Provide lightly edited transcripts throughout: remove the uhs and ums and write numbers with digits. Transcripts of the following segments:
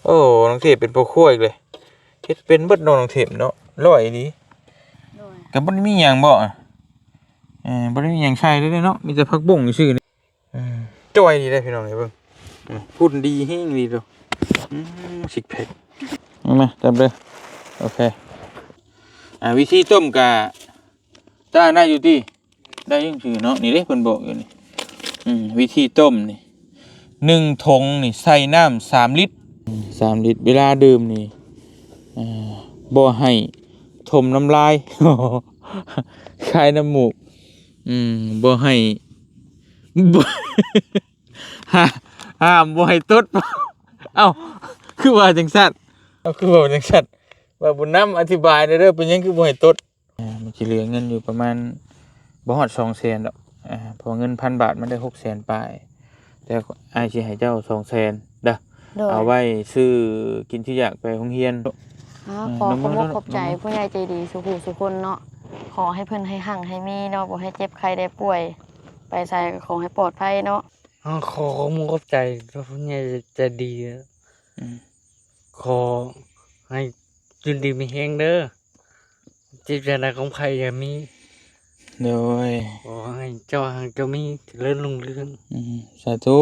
โอ้น้องเทพเป็นพ่อครัวอีกเลยเฮ็ดเป็นเบิดน้องเทพเนาะร้อยดีก็บ่ได้มีหยังบ่บ่ได้มีหยังใช้เลยเนาะมีแต่ผักบุ้งซื่อนี่จ้อยดีได้พี่น้องเอ้ยเบิ่งพูดดีแฮงดีตัวสิกแพคมาจับเลยโอเควิธีต้มกะถ้าได้อยู่ที่ได้ยังชื่อเนาะนี่เด้เพิ่นบอกอยู่นี่วิธีต้มนี่1ถุงนี่ใส่น้ำ3ลิตร3ลิตรเวลาดื่มนี่บ่ให้ถมน้ำลายคายน้ำมูกบ่ให้บ่ห้ามบ่ให้ตดเอ้าคือว่าจังซั่นคือว่าจังซั่นว่าบุญนำอธิบายได้เด้อเป็นหยังคือบ่ให้ตดมันสิเหลือเงินอยู่ประมาณบ่ฮอด 200,000 ดอกเพราะเงิน 1,000 บาทมันได้ 600,000 ปลายแต่อ้ายสิให้เจ้า 200,000 เด้อเอาไว้ซื้อกินที่อยากไปโรงเรียนขอขอบใจผู้ใหญ่ใจดีสุขุสุคนเนาะขอให้เพิ่นให้หั่งให้มีเนาะบ่ให้เจ็บใครได้ป่วยไปใส่ขอให้ปลอดภัยเนาะขอขอบใจผู้ใหญ่ใจดีขอให้ยินดีมีแฮงเด้อจิตใจของใครอย่ามีโดยขอให้เจ้ามีเจริญรุ่งเรืองสาธุ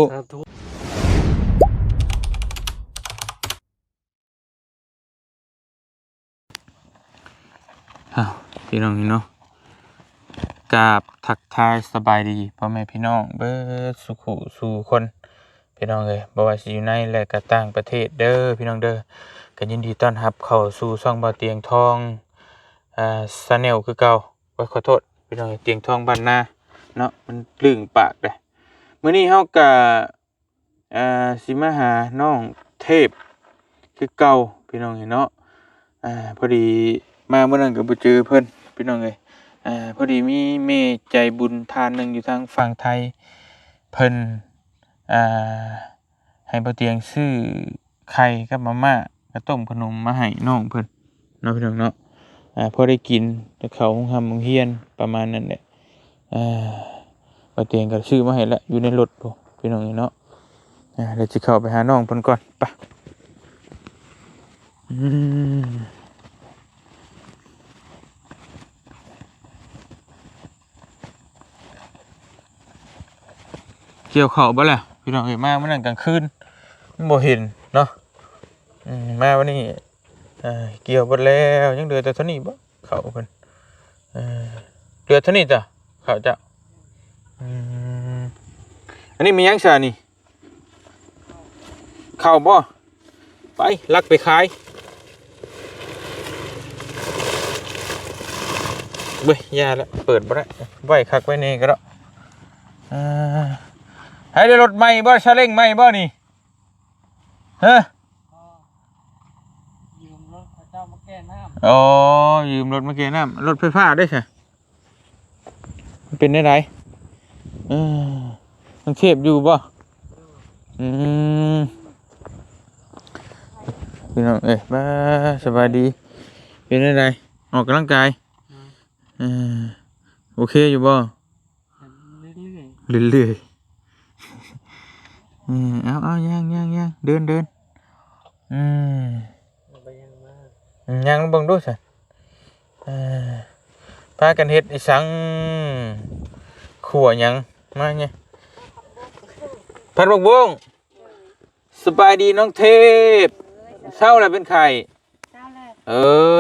พี่น้องนี่เนาะกราบทักทายสบายดีพ่อแม่พี่น้องเบิดสุขุสู่คนพี่น้องเอ้ยบ่ว่าสิอยู่ในและก็ต่างประเทศเด้อพี่น้องเด้อก็ยินดีต้อนรับเข้าสู่ช่องบ่าวเตียงทองchannel คือเก่าขอโทษพี่น้องเตียงทองบ้านนาเนาะมันลึงปากเด้มื้อนี้เฮาก็สิมาหาน้องเทพคือเก่าพี่น้องเนาะพอดีมาเมื่อนั้นก็บ่เจอเพิ่นพี่น้องเอ้ยพอดีมีแม่ใจบุญทานนึงอยู่ทางฝั่งไทยเพิ่นให้บ่เตียงซื้อไข่กับมาม่ากับต้มขนมมาให้น้องเพิ่นเนาะพี่น้องเนาะพอได้กินแต่เขาโรงเรียนประมาณนั้นแหละบ่เตียงก็ซื้อมาให้แล้วอยู่ในรถพุ่นพี่น้องเนาะเดี๋ยวสิเข้าไปหาน้องเพิ่นก่อนไปเกี่ยวเข่าบ่ล่ะพี่น้องเอ้ยมาเมื่อนั้นกลางคืนบ่เห็นเนาะมาวันนี้เกี่ยวบ่แล้วยังเหลือแต่เท่านี้บ่เข่าเพิ่นเหลือเท่านี้จ้ะเข่าจ้ะอันนี้มียังซะนี่เข่าบ่ไปลักไปขายเบ้ยยาแล้วเปิดบ่ได้ไว้คักไว้นี่ก็แล้วให้ได้รถใหม่บ่ซาเล้งใหม่บ่นี่ฮะยืมรถเจ้ามาแก้น้ำอ๋อยืมรถมาแก้น้ำรถไฟฟ้าได้ใช่มันเป็นได้ไรมันเทียบอยู่บ่พี่น้องเอ้ยบ้าสบายดีเป็นได้ไรออกกำลังกายโอเคอยู่บ่เรื่อยเอาย่างเดินย่างบังดูสิพากันเฮ็ดไอ้สังขัวยังมาเนี่ยพันบกบงสบายดีน้องเทพเศร้าอะไรเป็นไข่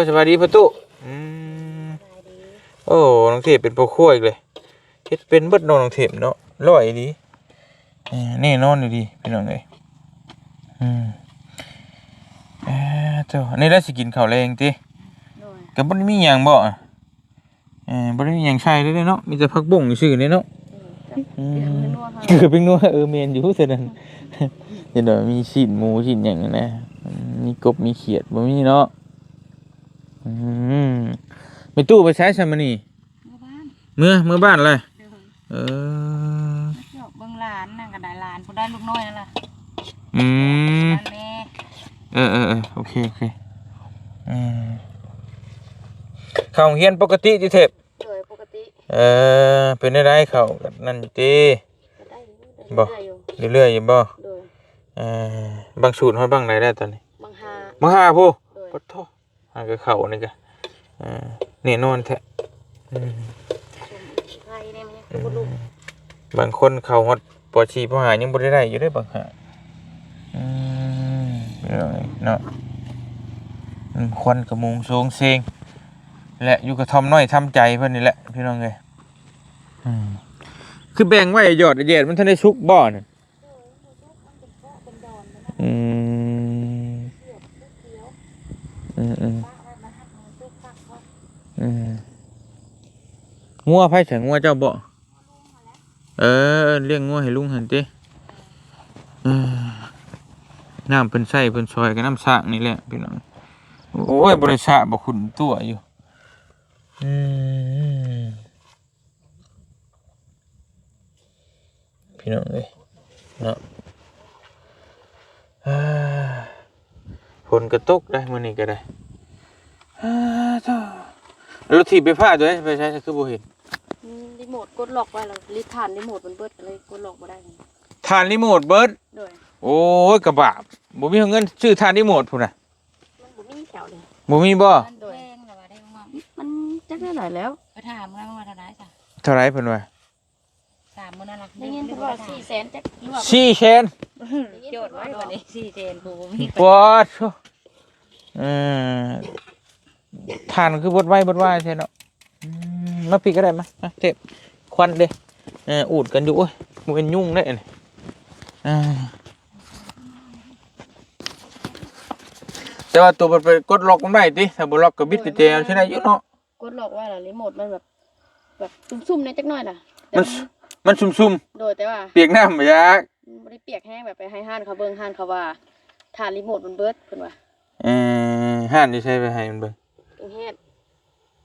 สบายดีพ่อตุโอ้น้องเทพเป็นพ่อครัวอีกเลยเฮ็ดเป็นเบิดน้องเทพเนาะร้อยดีนี่นอนอยู่ดีพี่น้องเอ้ยเจ้านี่ได้สิกินข้าวแรงติก็บ่ได้มีหยังบ่บ่ได้มีหยังใช้เลยเนาะมีแต่ผักบุ้งซื่อนี่เนาะคือเป็นนัวแม่นอยู่เท่านั้นเดี๋ยวมีชิ้นหมูชิ้นหยังนะมีกบมีเขียดบ่มีเนาะไปตู้ไปใช้ซะมื้อนี้เมื่อบ้านเลยเบิ่งหลานนั่นก็ได้หลานผู้ได้ลูกน้อยนั่นล่ะโอเคเข้าโรงเรียนปกติติเทพปกติเป็นได้เข้านั่นติบ่เรื่อยๆอยู่บ่บางสูตรเฮาบางไหนได้ตอนนี้ มาหาผู้ โดย ปะโทหากระเข่านี่กะเนี่ยนอนแท้ ไข่เนี่ยมันยังคือลูก บางคนเขาฮอดปอชีพอหายังบ่ได้อยู่ได้บางหาเนาะควันกระมุงโซงเซงและอยู่กระทอมน้อยทำใจเพิ่นนี่แหละพี่น้องเอ้ยคือแบ่งไว้ยอดแยดมันทันได้ชุกบ่น่ะงัวไผถึงงัวเจ้าบ่เลี้ยงงัวให้ลุงหั่นติน้ำเพิ่นใช้เพิ่นซอยกับน้ำสร้างนี่แหละพี่น้องโอ้ยบ่ได้สระบ่ขุ่นตัวอยู่พี่น้องเอ้ยเนาะฝนก็ตกได้มื้อนี้ก็ได้รถถีบไปพาตัวไปใช้คือบ่เห็นรีโมทกดล็อกไว้แล้วรีฐานรีโมทมันเบิดเลยกดล็อกบ่ได้ทานรีโมทเบิดโดยโอ้ยกระบะบ่มีเงินซื้อทานรีโมทพุ่นน่ะมันบ่มีแถวเลยบ่มีบ่โดยมันจักได้หลายแล้วไปถามแล้วว่าเท่าไหร่จ้ะ เท่าไหร่เพิ่นว่า 3มื้อนั่นล่ะ ได้เงินเพิ่นว่า400,000จักรวบ 4,000,000 โจทย์ไว้วันนี้4,000บ่มี ปอดทานคือบดไว้ใช่เนาะมาปีก็ได้มาเจ็บควันเด้อูดกันอยู่โอ้ยมันเป็นยุ่งได้เนี่ยแต่ว่าตัวมันไปกดล็อกมันได้ติถ้าบ่ล็อกก็บิดไปเจลใช่ไหมอยู่เนาะกดล็อกไว้แล้วรีโมทมันแบบซุ่มๆในจักหน่อยน่ะมันซุ่มโดยแต่ว่าเปียกน้ำบ่ยากบ่ได้เปียกแห้งแบบไปให้ห้านเขาเบิ่งห้านเขาว่าฐานรีโมทมันเบิดเพิ่นว่าห้านที่ใช้ไปให้มันเบิ่งเฮ็ด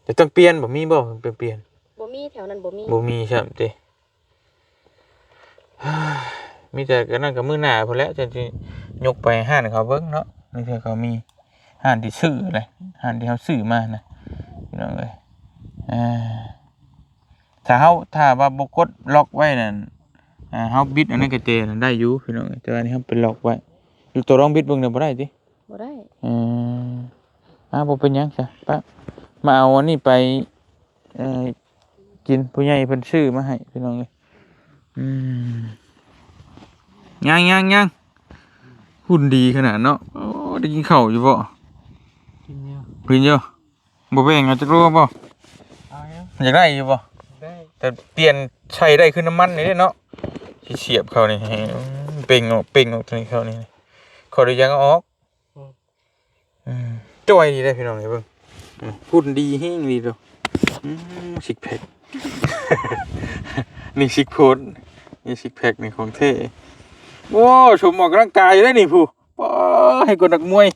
แต่ต้องเปลี่ยนบ่มีบ่เปลี่ยนบ่มีแถวนั้นบ่มีใช่มั้ยติมีแต่ก็นั่นก็มื้อหน้าพุ่นแหละจะยกไปห้านเขาเบิ่งเนาะนี่คือเขามีห้านที่ซื้อเลยห้านที่เฮาซื้อมานะพี่น้องเอ้ยถ้าว่าบ่กดล็อกไว้นั่นเฮาบิดอันนั้นก็เจนั่นได้อยู่พี่น้องแต่อันนี้เฮาเป็นล็อกไว้อยู่ตัวรองบิดเบิ่งได้บ่ได้ติบ่ได้บ่เป็นหยังจ้ะป้ามาเอาอันนี้ไปกินผู้ใหญ่เพิ่นซื้อมาให้พี่น้องเอ้ยยังหุ่นดีขนาดเนาะโอ้ได้กินข้าวอยู่บ่กินเยอะบ่แบ่งเอาจักโลบ่อยากได้อยู่บ่ได้แต่เปลี่ยนใช้ได้คือน้ำมันนี่เนาะสิเสียบเข้านี่เป่งออกตรงนี้เข้านี่ขอได้ยังออกจ้อยดีได้พี่น้องเบิ่งหุ่นดีแฮงดีตัวซิกแพคนี่ซิกโพสนี่ซิกแพคนี่ของเท่โอ้ชมออกกำลังกายอยู่ได้นี่ผู้ให้กดนักมวย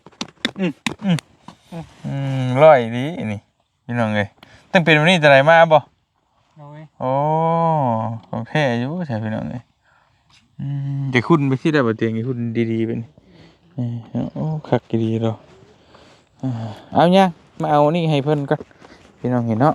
ร้อยดีนี่พี่น้องเอ้ยตั้งเป็นวันนี้จะไหนมาบ่โอ้ของแท้อยู่ใช่พี่น้องเอ้ยจะคุ้นไปที่ได้บ่เตียงคุ้นดีๆเป็นโอ้คักดีเนาะเอาเนี่ยมาเอานี่ให้เพิ่นก่อนพี่น้องเห็นเนาะ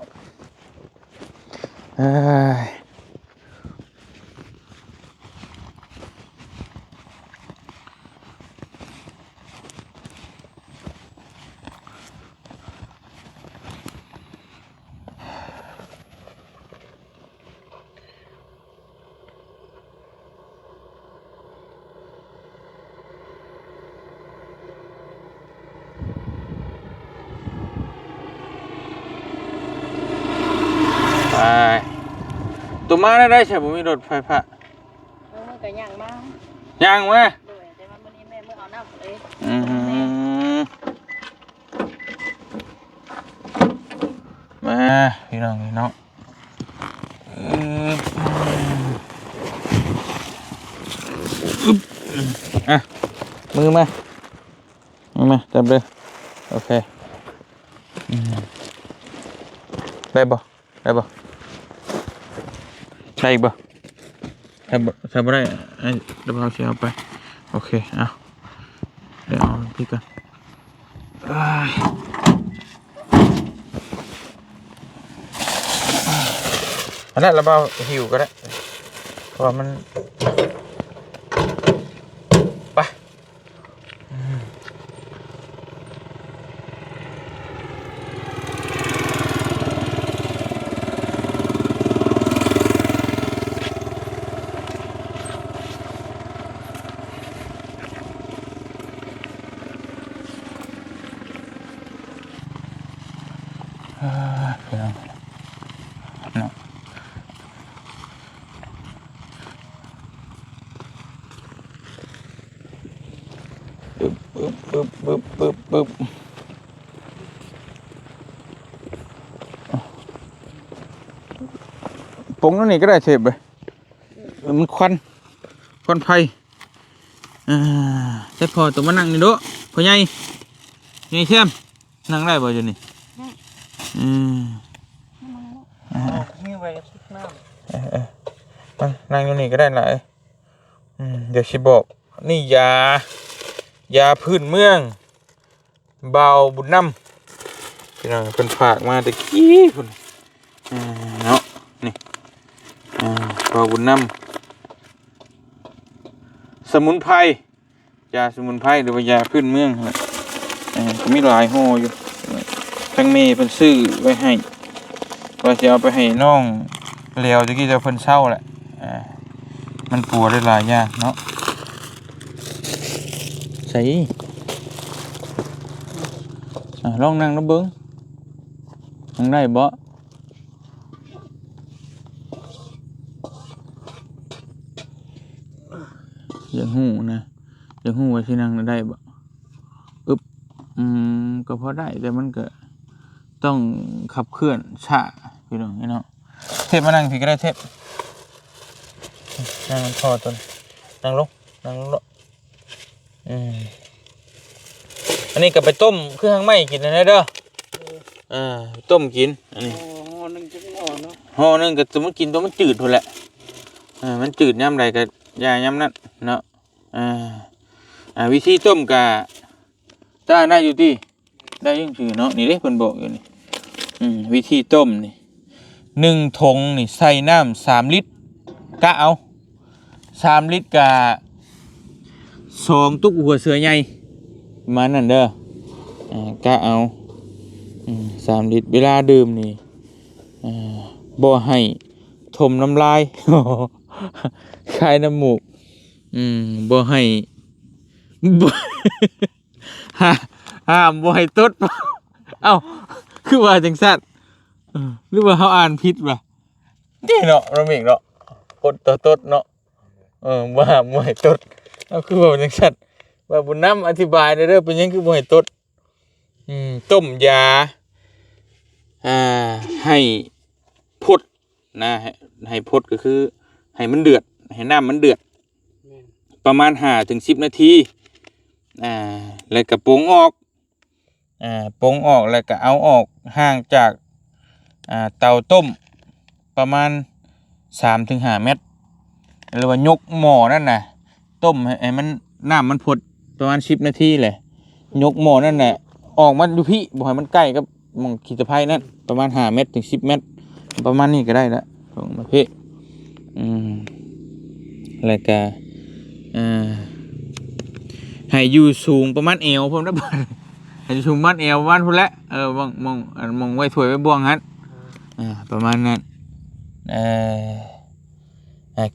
ตัวมาได้ใช่ผมมีรถไฟฟ้ามันก็ย่างมาโดยแต่ว่ามื้อนี้แม่เอาน้ำเลยมาพี่น้องเนาะมือมาจับเลยโอเคได้บ่ใช่บ่ใช่บ่ได้เดี๋ยวเราเสียเอาไปโอเคเอาเดี๋ยวเอาพี่กันอันนั้นเราเอาหิวก็ได้เพราะมันไป พี่น้องเนาะปึ๊บปึ๊บปึ๊บปึ๊บปึ๊บปงนั่นนี่ก็ได้เสพไปมันควันไฟใช่พอตัวมานั่งนี่ดูพ่อใหญ่นี่เข้มนั่งได้บ่อยู่นี่มีไว้สักน้ำนั่งอยู่นี่ก็ได้หลายเดี๋ยวสิบอกนี่ยาพื้นเมืองเบาบุญนำพี่น้องเพิ่นฝากมาตะกี้พุ่นเนาะนี่เบาบุญนำสมุนไพรยาสมุนไพรหรือว่ายาพื้นเมืองก็มีหลายห่ออยู่ทั้งเมย์เพิ่นซื้อไว้ให้ว่าจะเอาไปให้น้องเลียวตะกี้จะเพิ่นเช่าแหละมันปวดได้หลายอย่างเนาะใส่ลองนั่งน้ำเบิ้งนั่งได้บ่อย่างหูนะอย่างหูว่าที่นั่งได้บ่ก็พอได้แต่มันก็ต้องขับเคลื่อนช้าพี่น้องเนาะเทปมานั่งพี่ก็ได้เทปนั่งพอต้นนั่งลงอันนี้ก็ไปต้มเครื่องไหม้กินนะเด้อต้มกินอันนี้ห่อหนึ่งจะห่อเนาะห่อหนึ่งก็สมมติกินตัวมันจืดพุ่นแหละมันจืดย่ำใดก็ยาย่ำนั้นเนาะวิธีต้มกะถ้าได้อยู่ที่ได้ยังชื่อเนาะนี่เด้เพิ่นบอกอยู่นี่วิธีต้มนี่1 ถุงนี่ใส่น้ำ3 ลิตรกะเอา3 ลิตรกะ2 ตุ๊กหัวเสือใหญ่มานั่นเด้อกะเอา3 ลิตรเวลาดื่มนี่บ่ให้ถมน้ำลายคายน้ำมูกบ่ให้ห้ามบ่ให้ตดเอ้าคือว่าจังซั่นหรือว่าเฮาอ่านผิดวะนี่เนาะเราเมกเนาะปดตดเนาะบ่ห้ามบ่ให้ตดเอาคือว่าจังซั่นว่าบุญนำอธิบายเด้อเป็นหยังคือบ่ให้ตดต้มยาให้พดนะให้พดก็คือให้มันเดือดให้น้ำมันเดือดประมาณ5 ถึง 10 นาทีแล้วก็ปรุงออกแล้วก็เอาออกห่างจากเตาต้มประมาณ 3 ถึง 5 เมตรหรือว่ายกหม้อนั่นน่ะต้มให้มันน้ำมันพดประมาณ10 นาทีเลยยกหม้อนั่นน่ะออกมาดูพี่บ่ให้มันใกล้กับหม้องขีดตะไคร้นั่นประมาณ5 เมตร ถึง 10 เมตรประมาณนี้ก็ได้แล้วของประเภทแล้วก็ให้อยู่สูงประมาณเอวผมได้บ่ให้อยู่สูงประมาณเอวประมาณพุ่นแหละมองไว้ถ้วยไว้บ่วงหั่นประมาณนั้น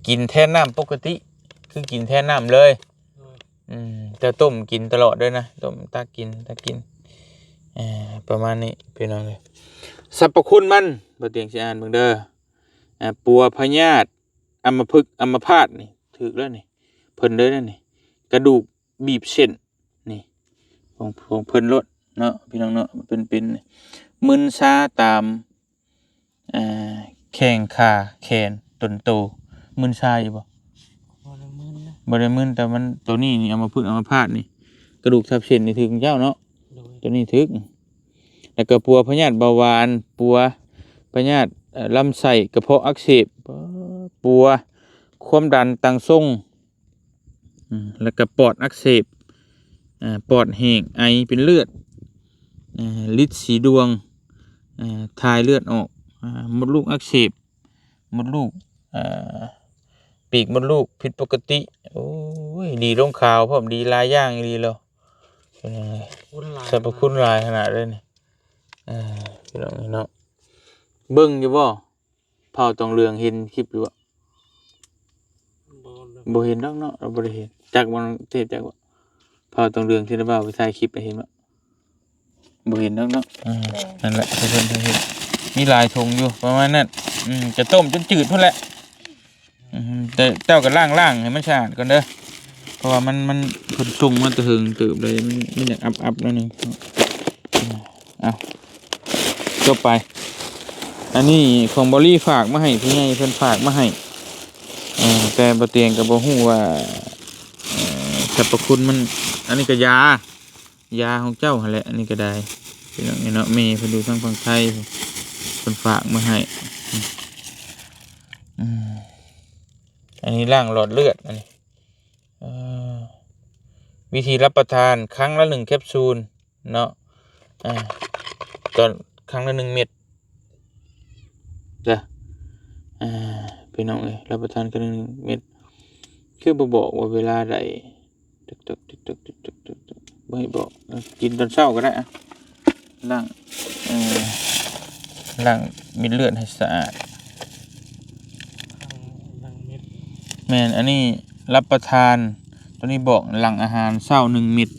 กินแทนน้ำปกติคือกินแทนน้ำเลยแต่ต้มกินตลอดด้วยนะต้มตักกินประมาณนี้พี่น้องเลยสรรพคุณมันบ่เตียงสิอ่านเบิ่งเด้อปัวพยาธิอัมพฤกษ์อัมพาตนี่ถูกแล้วนี่เพิ่นเลยนั่นนี่กระดูกบีบเส้นนี่ของเพิ่นลดเนาะพี่น้องเนาะเป็นมึนชาตามแข้งขาแขนต้นโตมึนชาอยู่บ่บ่ได้มึนแต่มันตัวนี้นี่อัมพฤกษ์อัมพาตนี่กระดูกทับเส้นนี่ถึงเจ้าเนาะตัวนี้ถึกแล้วก็ปัวพยาธิเบาหวานปัวพยาธิลำไส้กระเพาะอักเสบปัวความดันตั้งทรงแล้วก็ปอดอักเสบปอดแห้งไอเป็นเลือดฤทธิ์สีดวงถ่ายเลือดออกมดลูกอักเสบมดลูกปีกมดลูกผิดปกติโอ้ยดีลงขาวพร้อมดีลายย่างดีแล้วสรรพคุณหลายขนาดเลยนี่พี่น้องเนาะเบิ่งอยู่บ่เผาตองเรืองเห็นคลิปอยู่บ่เห็นดอกเนาะเราบ่ได้เห็นจักมันเทพจักว่าเผาตองเรืองที่เราไปถ่ายคลิปไปเห็นบ่ บ่เห็นแล้วเนาะนั่นแหละเพิ่นเฮ็ดมีหลายถุงอยู่ประมาณนั้นจะต้มจนจืดพุ่นแหละแต่เจ้าก็ล้างๆให้มันสะอาดก่อนเด้อเพราะว่ามันเพิ่นส่งมาแตะหึงตืบเลยมันอยากอับๆแล้วนึงเอาจบไปอันนี้ของบอลี่ฝากมาให้พี่ใหญ่เพิ่นฝากมาให้แต่บ่เตียงก็บ่ฮู้ว่าสรรพคุณมันอันนี้ก็ยาของเจ้าหั่นแหละอันนี้ก็ได้พี่น้องเนาะแม่เพิ่นดูทางฝั่งไทยเพิ่นฝากมาให้อันนี้ล้างหลอดเลือดอันนี้วิธีรับประทานครั้งละ1แคปซูลเนาะตอนครั้งละ1เม็ดจ้ะพี่น้องเอ้ยรับประทานกัน1เม็ดคือบ่บอกว่าเวลาใดตึกบ่ให้บอกกินตอนเช้าก็ได้ล้างมีเลือดให้สะอาดแม่นอันนี้รับประทานตัวนี้บอกหลังอาหารเช้า1เม็ด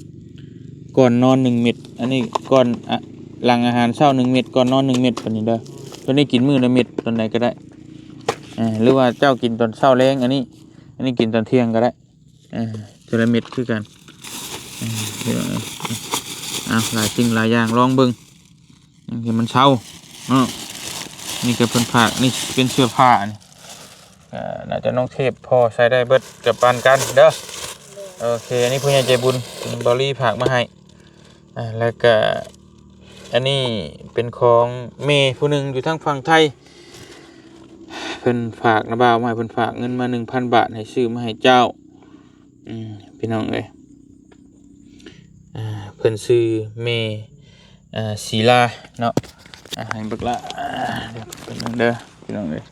ก่อนนอน1เม็ดอันนี้ก่อนหลังอาหารเช้า1เม็ดก่อนนอน1เม็ดปานนี้เด้อตัวนี้กินมื้อละเม็ดตอนไหนก็ได้หรือว่าเจ้ากินตอนเช้าแลงอันนี้กินตอนเที่ยงก็ได้ทีละเม็ดคือกันเดี๋ยวหลายสิ่งหลายอย่างลองเบิ่งเห็นมันเช้านี่ก็เพิ่นผักนี่เป็นเสื้อผ้านี่น่าจะน้องเทพพอใช้ได้เบิดกับปานกันเด้อโอเคอันนี้ผู้ใหญ่ใจบุญบอลลี่ผักมาให้แล้วก็อันนี้เป็นของเมย์ผู้หนึ่งอยู่ทางฝั่งไทยเพิ่นฝากนะบ่าวมาให้เพิ่นฝากเงินมา 1,000 บาทให้ซื้อมาให้เจ้าพี่น้องเอ้ยเพิ่นซื้อเมย์ศิลาเนาะให้เบิกละเดี๋ยวเพิ่นเด้อพี่น้องเอ้ย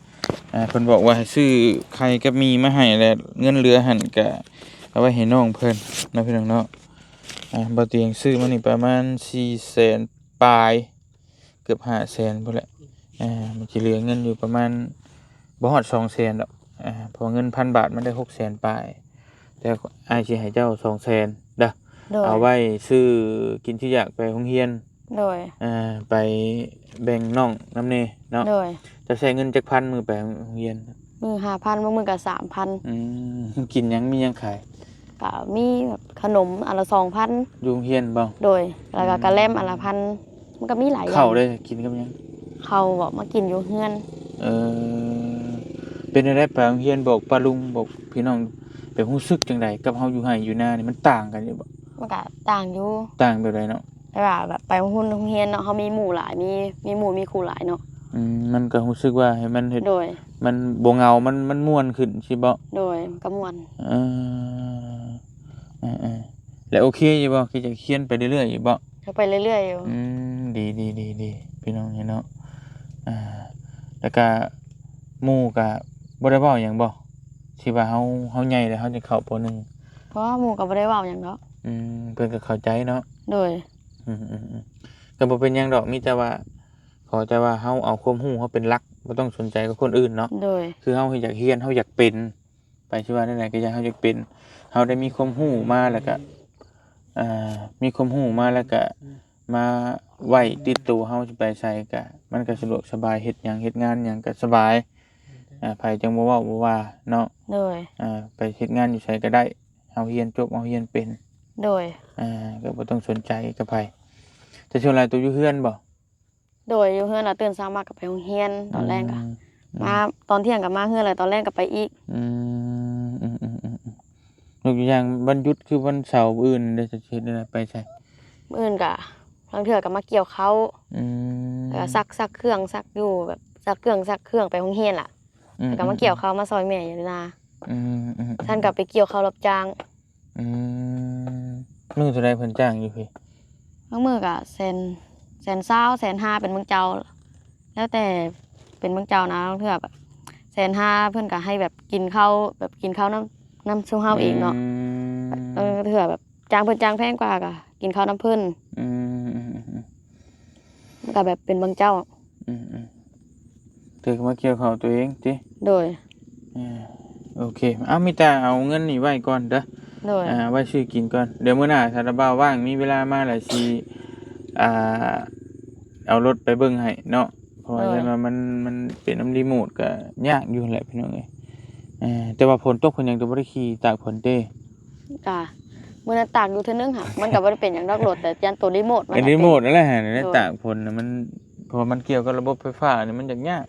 เพิ่นบอกว่าให้ซื้อไข่กับมีมาให้แล้วเงินเหลือหั่นก็เอาไว้ให้น้องเพิ่นนะพี่น้องเนาะบ่เตียงซื้อมานี่ประมาณ 400,000 ปลายเกือบ 500,000 พุ่นแหละมันสิเหลือเงินอยู่ประมาณบ่ฮอด 200,000 ดอกเพราะเงิน 1,000 บาทมันได้ 600,000 ปลายแต่อ้ายสิให้เจ้า 200,000 เด้อเอาไว้ซื้อกินที่อยากไปโรงเรียนโดยไปแบ่งน้องนำแน่เนาะโดยจะใช้เงินจักพันมื้อไปโรงเรียนมื้อ 5,000 บางมื้อก็ 3,000 กินหยังมีหยังขายก็มีแบบขนมอันละ 2,000 อยู่โรงเรียนบ่โดยแล้วก็กะแลมอันละ 1,000 มันก็มีหลายอย่างข้าวได้กินกับหยังข้าวบ่มากินอยู่เฮือนเป็นได้ไปโรงเรียนบอกป้าลุงบอกพี่น้องเป็นรู้สึกจังไดกับเฮาอยู่ไห้อยู่นานี่มันต่างกันอยู่บ่มันก็ต่างอยู่ต่างแบบใดเนาะแต่ว่าแบบไปโรงเรียนเนาะเฮามีหมู่หลายมีหมู่มีครูหลายเนาะมันก็รู้สึกว่าให้มันเฮ็ดโดยมันบ่เหงามันม่วนขึ้นสิบ่โดยก็ม่วนแล้วโอเคอยู่บ่คือจะเขียนไปเรื่อยๆอยู่บ่ก็ไปเรื่อยๆอยู่ดีพี่น้องเนาะแล้วก็หมู่ก็บ่ได้เว้าหยังบ่ที่ว่าเฮาใหญ่แล้วเฮาจะเข้าป .1 เพราะหมู่ก็บ่ได้เว้าหยังดอกเพิ่นก็เข้าใจเนาะโดยก็บ่เป็นหยังดอกมีแต่ว่าขอแต่ว่าเฮาเอาความรู้เฮาเป็นหลักบ่ต้องสนใจกับคนอื่นเนาะโดยคือเฮาอยากเรียนเฮาอยากเป็นไปสิว่าได้ไหนก็อยากเฮาอยากเป็นเฮาได้มีความรู้มาแล้วก็มีความรู้มาแล้วก็มาไว้ติดตัวเฮาสิไปใช้ก็มันก็สะดวกสบายเฮ็ดหยังเฮ็ดงานหยังก็สบายไผจังบ่เว้าบ่ว่าเนาะโดยไปเฮ็ดงานอยู่ไสก็ได้เฮาเรียนจบเฮาเรียนเป็นโดยก็บ่ต้องสนใจกับไผแต่ช่วงหลายตัวอยู่เฮือนบ่โดยอยู่เฮือนน่ะตื่นเช้ามาก็ไปโรงเรียนตอนแรกก็มาตอนเที่ยงก็มาเฮือนแล้วตอนแรกก็ไปอีกยกตัวอย่างวันหยุดคือวันเสาร์อื่นได้จะเฮ็ดได้ไปใช่มื้ออื่นก็บางเทื่อก็มาเกี่ยวข้าวแล้วก็ซักเครื่องซักอยู่แบบซักเครื่องไปโรงเรียนล่ะแล้วก็มาเกี่ยวข้าวมาซอยแม่อยู่นาท่านก็ไปเกี่ยวข้าวรับจ้างมื้อเท่าใดเพิ่นจ้างอยู่พี่บางมื้อก็120,000 150,000เป็นมื้อเจ้าแล้วแต่เป็นมื้อเจ้านะบางเทื่อแบบ150,000เพิ่นก็ให้แบบกินข้าวน้ำซุมเฮาเองเนาะบางเทื่อแบบจ้างเพิ่นจ้างแพงกว่าก็กินข้าวน้ำเพิ่นมันก็แบบเป็นบางเจ้าเธอก็มาเกี่ยวข้าวตัวเองติโดยโอเคมีแต่เอาเงินนี่ไว้ก่อนเด้อไว้ซื้อกินก่อนเดี๋ยวมื้อหน้าถ้าบ่าวว่างมีเวลามาแล้วสิ อ่าเอารถไปเบิ่งให้เนาะเพราะว่าจังว่ามันเป็นน้ำรีโมทก็ยากอยู่แหละพี่น้องเอ้ยแต่ว่าฝนตกเพิ่นยังบ่ได้ขี่ตากฝนเด้ จ้ะมื้อนั้นตากอยู่เทื่อนึงค่ะมันก็บ่ได้เป็นหยังดอกรถแต่ยันตัวรีโมทมัน ไอ้ น่ะ รีโมท เป็น นั่นแหละในตากฝนน่ะมันเพราะมันเกี่ยวกับระบบไฟฟ้านี่มันยาก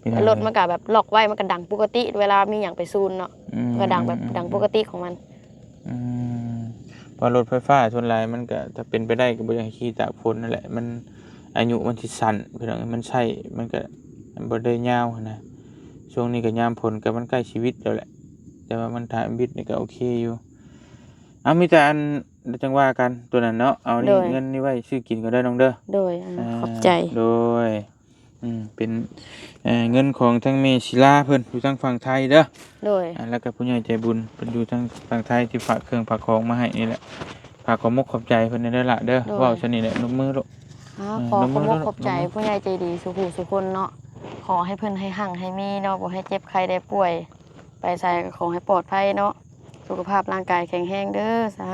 พี่น้อง รถมันก็แบบล็อกไว้มันก็ดังปกติเวลามีหยังไปซูนเนาะก็ดังแบบดังปกติของมัน อืมเพอรถไฟฟ้าส่วนหลายมันก็ถ้าเป็นไปได้ก็บ่อยากให้ขี่ตากฝนนั่นแหละมันอายุมันสิสั้นพี่น้องมันใช้มันก็บ่ได้ยาวหั้นนะช่วงนี้ก็ยามฝนก็มันใกล้ชีวิตแล้วแหละแต่ว่ามันถ่ายวิทย์นี่ก็โอเคอยู่มีแต่อันจังว่ากันตัวนั้นเนาะเอานี่เงินนี่ไว้ซื้อกินก็ได้น้องเด้อ โดยขอบใจ โดยเป็นเงินของทั้งเมศิลาเพิ่นอยู่ทางฝั่งไทยเด้อ โดย แล้วก็ผู้ใหญ่ใจบุญเพิ่นอยู่ทางฝั่งไทยที่ฝากเครื่องฝากของมาให้นี่แหละฝากขอมกขอบใจเพิ่นได้ละเด้อเว้าซะนี่แหละนมมือลูก ขอขอบคุณขอบใจผู้ใหญ่ใจดีสุขุสุคนเนาะขอให้เพิ่นให้หั่งให้มีเนาะบ่ให้เจ็บใครได้ป่วย ไปใส่ก็ขอให้ปลอดภัยเนาะสุขภาพร่างกายแข็งแรงเด้อสา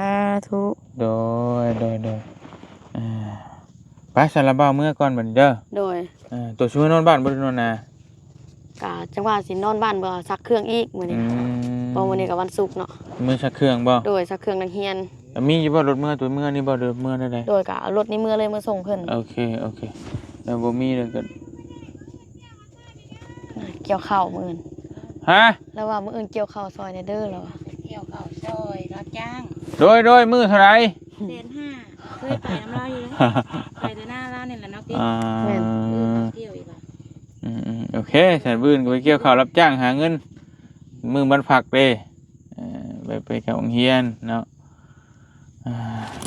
ธุ โดยไปสารบ้าเมื่อก่อนบัดนี้เด้อ โดย ตัวช่วยนอนบ้านบ่ได้นอนนา ก็จังว่าสินอนบ้านบ่ซักเครื่องอีกมื้อนี้เพราะมื้อนี้ก็วันศุกร์เนาะ มือชักเครื่องบ่ โดยซักเครื่องนักเรียน มีอยู่บ่รถเมื่อตัวเมื่อนี่บ่เด้อเมื่อได้ โดยก็เอารถนี้มื้อเลยมาส่งเพิ่น โอเคแล้วบ่มีเลยก็ เกี่ยวข้าวมื้ออื่น ฮะ แล้วว่ามื้ออื่นเกี่ยวข้าวซอยในเด้อแล้วว่า เที่ยวเขาซอยรับจ้าง โดยมือเท่าไหร่ 1,500,000เคยไปน้ำร้อยอยู่เลยไปแต่หน้าร้านนี่แหละเนาะพี่เที่ยวอีกอ่ะ โอเคแสนบื้นก็ไปเกี่ยวข้าวรับจ้างหาเงินมือมันผักเด้ไปเข้าโรงเรียนเนาะ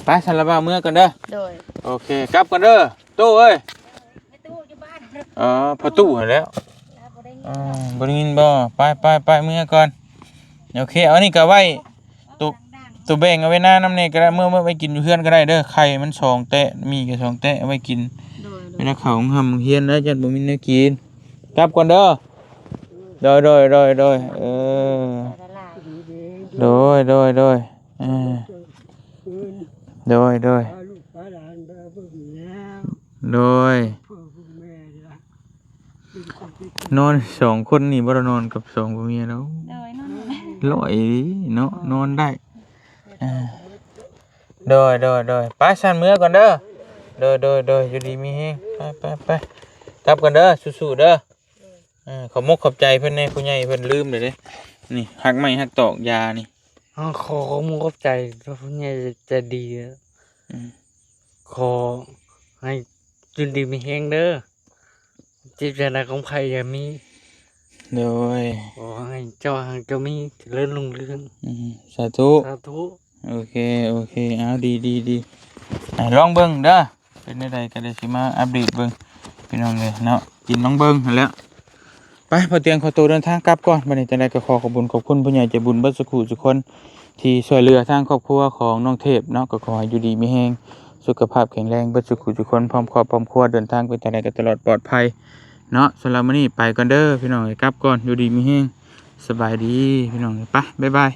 ไปสารบ้าเมื่อกันเด้อ โดย โอเคกลับกันเด้อตู้เอ้ย ไม่ตู้อยู่บ้าน พอตู้เห็นแล้วบริงินบ่ไปเมื่อก่อนโอเคเอานี่ก็ไว้ตัวแบ่งเอาไว้หน้าน้ำเนี่ยก็ได้เมื่อไปกินอยู่เพื่อนก็ได้เด้อไข่มัน2 แตะมีแค่2 แตะเอาไว้กิน โดย เวลาเขาทำเฮียนแล้วจัดบ่มีเนื้อกินกลับก่อนเด้อโดยโดยโดยโดยเออโดยโดยโดยโดยโดยโดยนอน2 คนนี่บ่ได้นอนกับ2ผัวเมียแล้ว โดยนั่นแหละ ร้อยเนาะนอนได้โดยโดยโดยไปสั่นเมื่อก่อนเด้อโดยอยู่ดีมีแฮงไปกลับกันเด้อสู้ๆเด้อขอมกขอบใจเพิ่นแน่ผู้ใหญ่เพิ่นลืมเลยเด้นี่หักไม้หักตอกยานี่ ขอมุขอบใจเพราะผู้ใหญ่ใจะดีแล้วขอให้จุนดีมีแฮงเด้อจิตใจใดของใครอย่ามี โดย ขอให้เจ้าหางเจ้ามีเจริญรุ่งเรือง สาธุ สาธุ โอเคเอาดีลองเบิ่งเด้อเป็นได้ก็ได้สิมาอัปเดตเบิ่งพี่น้องเลยเนาะกินน้องเบิ่งนั่นแหล้วไปพอเตียงขอตัวเดินทางกลับก่อนบัดนี้จังได๋ก็ขอขอบคุณผู้ใหญ่ใจบุญเบิดสุขุทุกคนที่ช่วยเหลือทางครอบครัวของน้องเทพเนาะก็ขอให้อยู่ดีมีแรงสุขภาพแข็งแรงเบิดสุขุทุกคนพร้อมครอบพร้อมครัวเดินทางไปจังได๋ก็ตลอดปลอดภัยเนาะสำหรับมื้อนี้ไปก่อนเด้อพี่น้องกลับก่อนอยู่ดีมีแรงสบายดีพี่น้องไปบ๊ายบาย